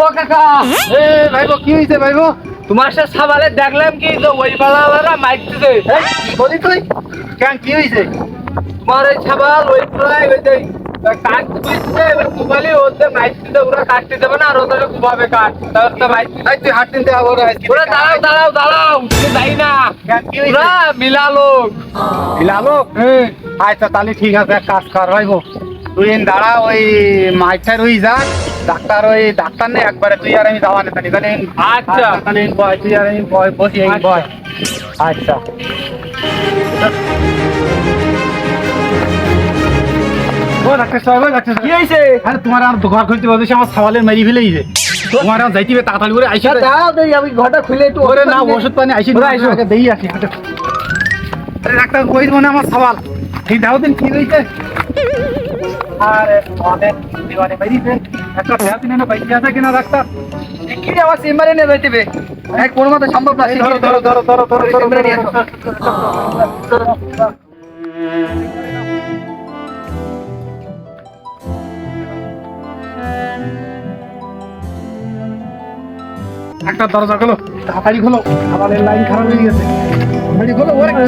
ও কাকা এ ভাইবো কি হইছে ভাইবো? তোমার সাথে সাবালে দেখলাম কি তো ওই পালাওয়ালা মাইক দিতে কি বলি তুই? কেন কি হইছে? তোমার এই সাবাল ওই প্রায় ওই যে কাট দিচ্ছে মোবাইলে ওতে মাইক দিতে ওরা কাটতে দেবে না আর ওদের কুবাবে কাট তাহলে মাইক এই তুই হাট নিতে আবার আজকে ওরা দাঁড়াও তুমি যাই না কেন কি হইছে? ওরা মিলালো লালো আচ্ছা তাহলে ঠিক আছে এক কাজ কর ভাইবো তুই দাঁড়া ওই মাইকটার ওই যা ডাক্তার নেই একবারে তুই আর আমি যাওয়া নেই তাহলে আচ্ছা। তাহলে বয় তুই আর আমি বয় বসি এই বয় আচ্ছা ও ডাক্তার সাহেব ডাক্তার কি সাহেব হইছে আরে তোমার আর দোকান খুলতে বলছে আমার সওয়ালে মেরি ফেলেইছে তোমার আর যাইতে হবে তাড়াতাড়ি করে আইসা দাও দেই আমি ঘরটা খুলে একটু ওরে না ওষুধ পানি আইসি ওরে আইসো। আগে দেই আসি আরে ডাক্তার কই মনে আমার সওয়াল ঠিক দাও দিন কি হইছে আরে অনেক দিওয়ানে মেরিছে একটা ফেরাতে না বাইকে আছে কিনা ডাক্তার কি আমার চেম্বারে নিয়ে যাইতে হবে এক কোন মতে সম্ভব না ধরো চেম্বারে নিয়ে আসো। একটা দরজা খোলো তাড়াতাড়ি খোলো আমাদের লাইন খারাপ হয়ে গেছে তাড়াতাড়ি খোলো ওরে কি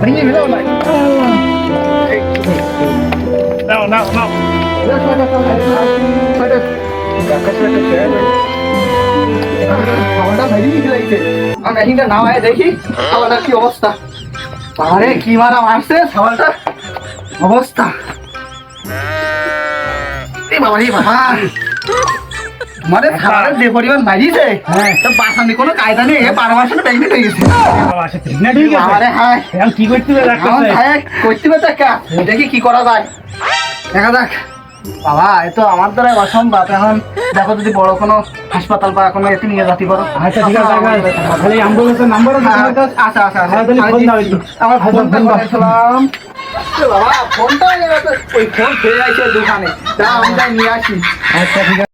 ভেঙে ফেলো লাইন নাও নাও নাও খাবারটা মেরে দিতে লাগছে আমি মেশিনটা নামায় দেখি খাবারটা কি অবস্থা আরে কি মারা মারছে খাবারটা অবস্থা এ বাবা রে বাবা মানে খাবারের যে পরিমাণ মারিছে হ্যাঁ। তো বাসানি কোনো কায়দা নেই 12 মাসের প্রেগনেন্ট হয়ে গেছে না ঠিক আছে আরে হায় এখন কি করতে হবে ডাক্তার এখন সাহেব? ভাই করতে হবে টাকা দেখি কি করা যায় দেখা যাক বাবা এ তো আমার দ্বারা অসম্ভব এখন দেখো যদি বড় কোনো হাসপাতাল বা কোনো এতে নিয়ে যেতে পারো আচ্ছা ঠিক আছে তাহলে অ্যাম্বুলেন্সের নাম্বারও আচ্ছা আচ্ছা হ্যাঁ, তাহলে ফোন দাও একটু। আমার ফোনটা ফোন দাও। করেছিলাম বাবা ফোনটা ওই ফোন খেয়ে যাইছে দোকানে তা আমি তাই নিয়ে আসি আচ্ছা ঠিক আছে